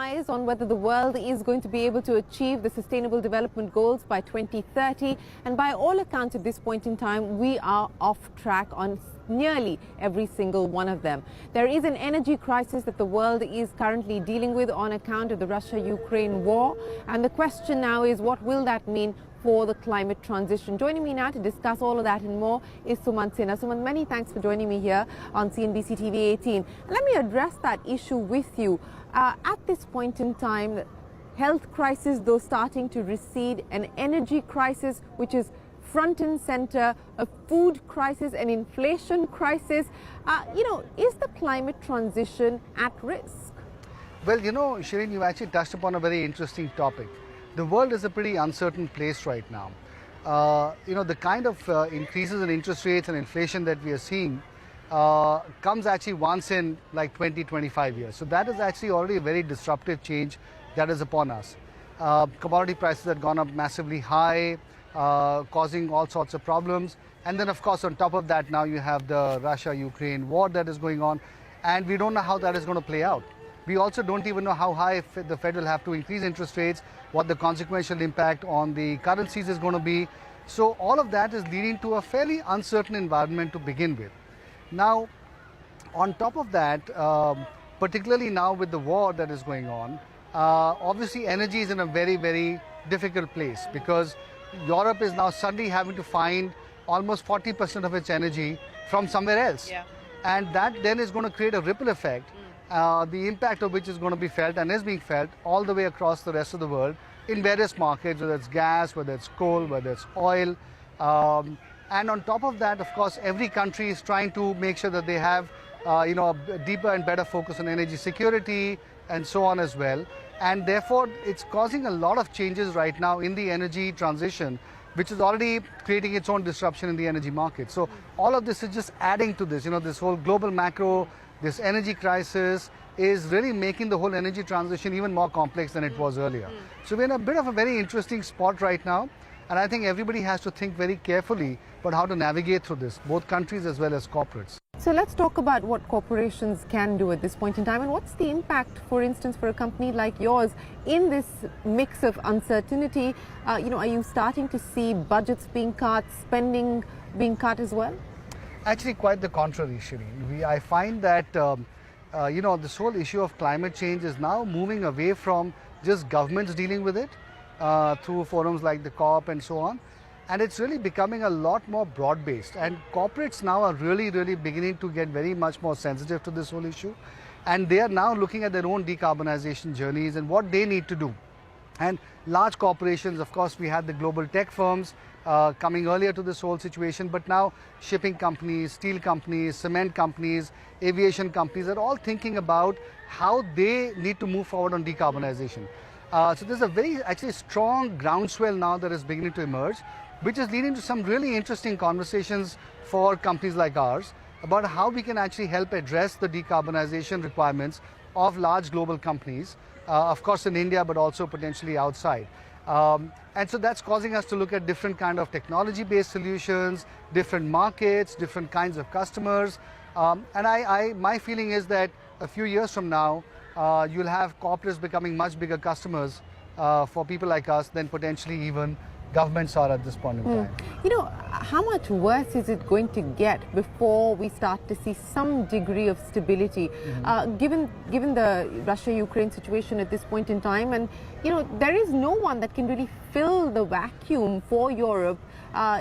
eyes on whether the world is going to be able to achieve the Sustainable Development Goals by 2030. And by all accounts at this point in time, we are off track on nearly every single one of them. There is an energy crisis that the world is currently dealing with on account of the Russia-Ukraine war. And the question now is, what will that mean for the climate transition? Joining me now to discuss all of that and more is Sumant Sinha. Sumant, many thanks for joining me here on CNBC TV 18. Let me address that issue with you. At this point in time, health crisis, though starting to recede, an energy crisis which is front and center, a food crisis, an inflation crisis. Is the climate transition at risk? Well, Shireen, you actually touched upon a very interesting topic. The world is a pretty uncertain place right now. The kind of increases in interest rates and inflation that we are seeing comes actually once in like 20-25 years. So that is actually already a very disruptive change that is upon us. Commodity prices have gone up massively high, causing all sorts of problems. And then, of course, on top of that, now you have the Russia-Ukraine war that is going on. And we don't know how that is going to play out. We also don't even know how high the Fed will have to increase interest rates, what the consequential impact on the currencies is going to be. So all of that is leading to a fairly uncertain environment to begin with. Now, on top of that, particularly now with the war that is going on, obviously energy is in a very, very difficult place because Europe is now suddenly having to find almost 40% of its energy from somewhere else. Yeah. And that then is going to create a ripple effect. The impact of which is going to be felt and is being felt all the way across the rest of the world in various markets, whether it's gas, whether it's coal, whether it's oil. And on top of that, of course, every country is trying to make sure that they have a deeper and better focus on energy security and so on as well. And therefore, it's causing a lot of changes right now in the energy transition, which is already creating its own disruption in the energy market. So all of this is just adding to this, this whole global macro. This energy crisis is really making the whole energy transition even more complex than it was earlier. So we're in a bit of a very interesting spot right now. And I think everybody has to think very carefully about how to navigate through this, both countries as well as corporates. So let's talk about what corporations can do at this point in time. And what's the impact, for instance, for a company like yours in this mix of uncertainty? Are you starting to see budgets being cut, spending being cut as well? Actually, quite the contrary, Shireen. I find that, this whole issue of climate change is now moving away from just governments dealing with it through forums like the COP and so on. And it's really becoming a lot more broad-based. And corporates now are really, really beginning to get very much more sensitive to this whole issue. And they are now looking at their own decarbonization journeys and what they need to do. And large corporations, of course, we had the global tech firms coming earlier to this whole situation, but now shipping companies, steel companies, cement companies, aviation companies are all thinking about how they need to move forward on decarbonization. So there's a very actually strong groundswell now that is beginning to emerge, which is leading to some really interesting conversations for companies like ours about how we can actually help address the decarbonization requirements of large global companies, of course in India, but also potentially outside. And so that's causing us to look at different kind of technology-based solutions, different markets, different kinds of customers. And my feeling is that a few years from now, you'll have corporates becoming much bigger customers for people like us than potentially even governments are at this point in time. How much worse is it going to get before we start to see some degree of stability, given the Russia-Ukraine situation at this point in time? And, there is no one that can really fill the vacuum for Europe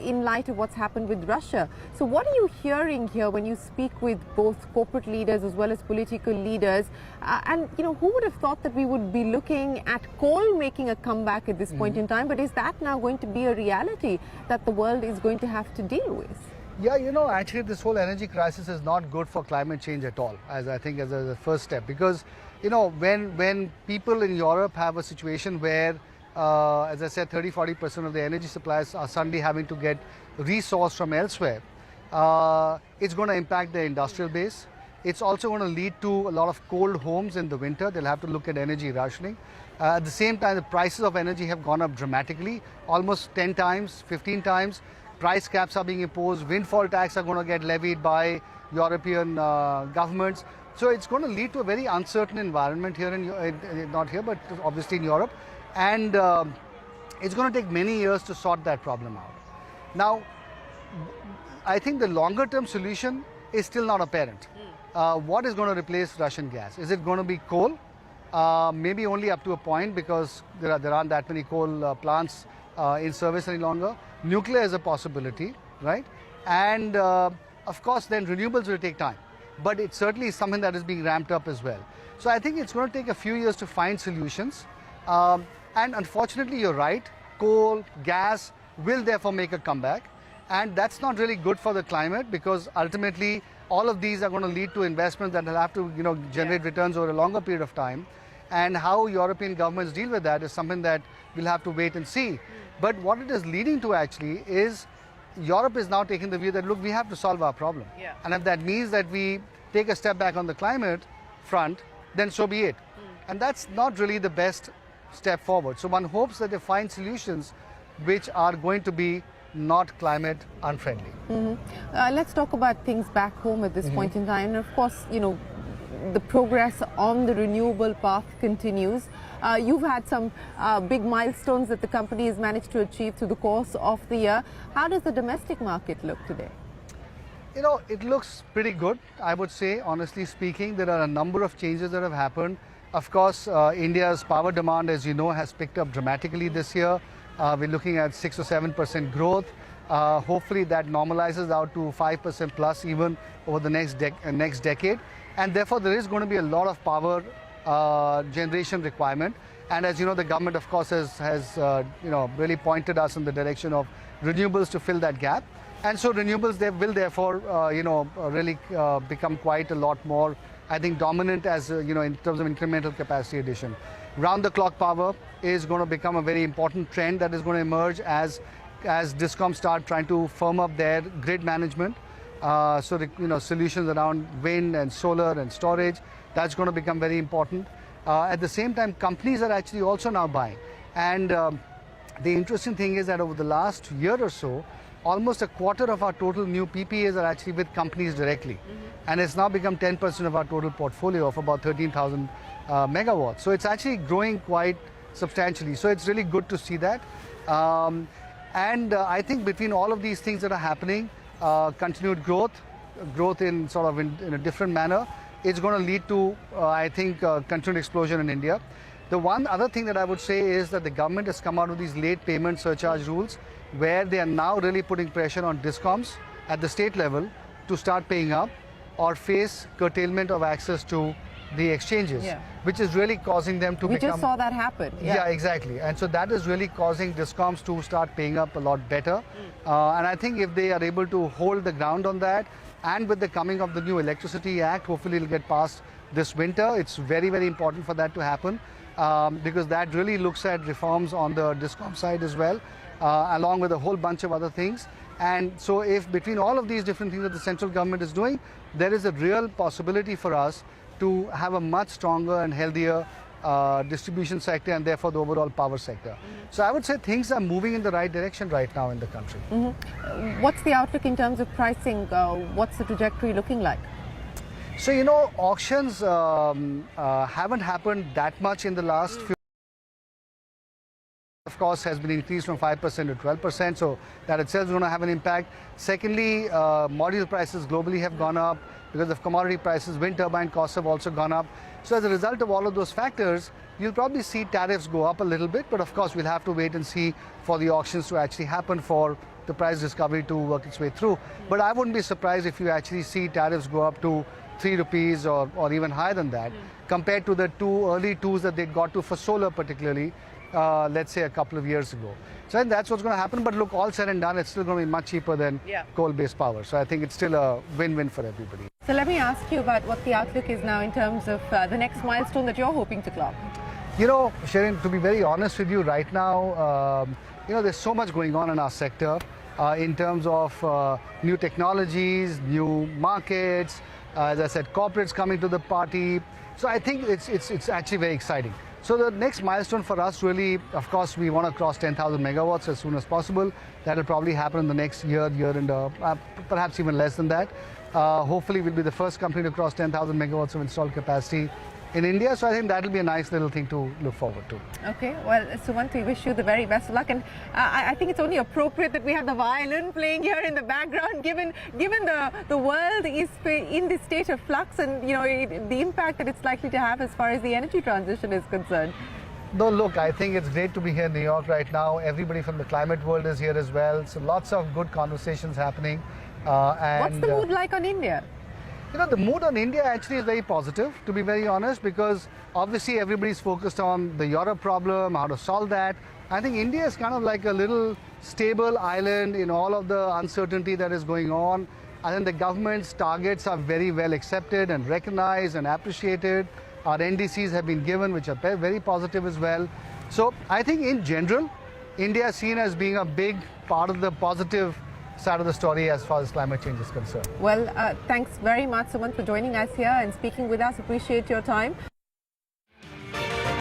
in light of what's happened with Russia. So what are you hearing here when you speak with both corporate leaders as well as political leaders? And, who would have thought that we would be looking at coal making a comeback at this point in time? But is that now going to be a reality that the world is going to have to deal with? Yeah, actually this whole energy crisis is not good for climate change at all, as I think as a first step. Because, when people in Europe have a situation where as I said, 30-40% of the energy supplies are suddenly having to get resourced from elsewhere. It's going to impact the industrial base. It's also going to lead to a lot of cold homes in the winter. They'll have to look at energy rationing. At the same time, the prices of energy have gone up dramatically, almost 10 times, 15 times. Price caps are being imposed. Windfall tax are going to get levied by European governments. So it's going to lead to a very uncertain environment here not here, but obviously in Europe. And it's going to take many years to sort that problem out. Now, I think the longer term solution is still not apparent. What is going to replace Russian gas? Is it going to be coal? Maybe only up to a point, because there aren't that many coal plants in service any longer. Nuclear is a possibility, right? And of course, then renewables will take time. But it certainly is something that is being ramped up as well. So I think it's going to take a few years to find solutions. And unfortunately, you're right, coal, gas will therefore make a comeback. And that's not really good for the climate, because ultimately all of these are going to lead to investments that will have to generate returns over a longer period of time. And how European governments deal with that is something that we'll have to wait and see. But what it is leading to actually is Europe is now taking the view that, look, we have to solve our problem. Yeah. And if that means that we take a step back on the climate front, then so be it. And that's not really the best step forward. So one hopes that they find solutions which are going to be not climate unfriendly. Let's talk about things back home at this point in time. And of course, the progress on the renewable path continues. You've had some big milestones that the company has managed to achieve through the course of the year. How does the domestic market look today? It looks pretty good, I would say, honestly speaking. There are a number of changes that have happened. Of course, India's power demand, as you know, has picked up dramatically this year. We're looking at 6 or 7% growth. Hopefully that normalizes out to 5% plus even over the next decade. And therefore, there is going to be a lot of power generation requirement. And as you know, the government, of course, has really pointed us in the direction of renewables to fill that gap. And so renewables will therefore, really become quite a lot more, I think, dominant as, in terms of incremental capacity addition. Round-the-clock power is going to become a very important trend that is going to emerge as DISCOMs start trying to firm up their grid management. Solutions around wind and solar and storage, that's going to become very important. At the same time, companies are actually also now buying. And the interesting thing is that over the last year or so, almost a quarter of our total new PPAs are actually with companies directly. And it's now become 10% of our total portfolio of about 13,000 megawatts. So it's actually growing quite substantially. So it's really good to see that. I think between all of these things that are happening, continued growth in in a different manner, it's going to lead to, I think, continued explosion in India. The one other thing that I would say is that the government has come out with these late payment surcharge rules, where they are now really putting pressure on DISCOMs at the state level to start paying up or face curtailment of access to the exchanges, which is really causing them to We just saw that happen. Yeah, exactly. And so that is really causing DISCOMs to start paying up a lot better. And I think if they are able to hold the ground on that, and with the coming of the new Electricity Act, hopefully it'll get passed this winter. It's very, very important for that to happen, because that really looks at reforms on the DISCOM side as well, along with a whole bunch of other things. And so if between all of these different things that the central government is doing, there is a real possibility for us to have a much stronger and healthier distribution sector, and therefore the overall power sector. So I would say things are moving in the right direction right now in the country. What's the outlook in terms of pricing? What's the trajectory looking like? So, auctions haven't happened that much in the last few. Of course, has been increased from 5% to 12%, so that itself is going to have an impact. Secondly, module prices globally have gone up because of commodity prices. Wind turbine costs have also gone up. So as a result of all of those factors, you'll probably see tariffs go up a little bit, but of course we'll have to wait and see for the auctions to actually happen, for the price discovery to work its way through. But I wouldn't be surprised if you actually see tariffs go up to 3 rupees or even higher than that, compared to the early 2s that they got to for solar particularly, let's say a couple of years ago. So I think that's what's going to happen. But look, all said and done, it's still going to be much cheaper than coal-based power. So I think it's still a win-win for everybody. So let me ask you about what the outlook is now in terms of the next milestone that you're hoping to clock. Shireen, to be very honest with you, right now, there's so much going on in our sector in terms of new technologies, new markets, as I said, corporates coming to the party. So I think it's actually very exciting. So the next milestone for us really, of course, we want to cross 10,000 megawatts as soon as possible. That will probably happen in the next year and perhaps even less than that. Hopefully, we'll be the first company to cross 10,000 megawatts of installed capacity in India. So I think that'll be a nice little thing to look forward to. Okay, well, Sumant, we wish you the very best of luck, and I think it's only appropriate that we have the violin playing here in the background, given the world is in this state of flux, and the impact that it's likely to have as far as the energy transition is concerned. Though, look, I think it's great to be here in New York right now. Everybody from the climate world is here as well. So lots of good conversations happening. What's the mood like on India? The mood on India actually is very positive, to be very honest, because obviously everybody's focused on the Europe problem, how to solve that. I think India is kind of like a little stable island in all of the uncertainty that is going on. I think the government's targets are very well accepted and recognized and appreciated. Our NDCs have been given, which are very positive as well. So I think in general, India is seen as being a big part of the positive side of the story as far as climate change is concerned. Well, thanks very much, Sumant, for joining us here and speaking with us. Appreciate your time.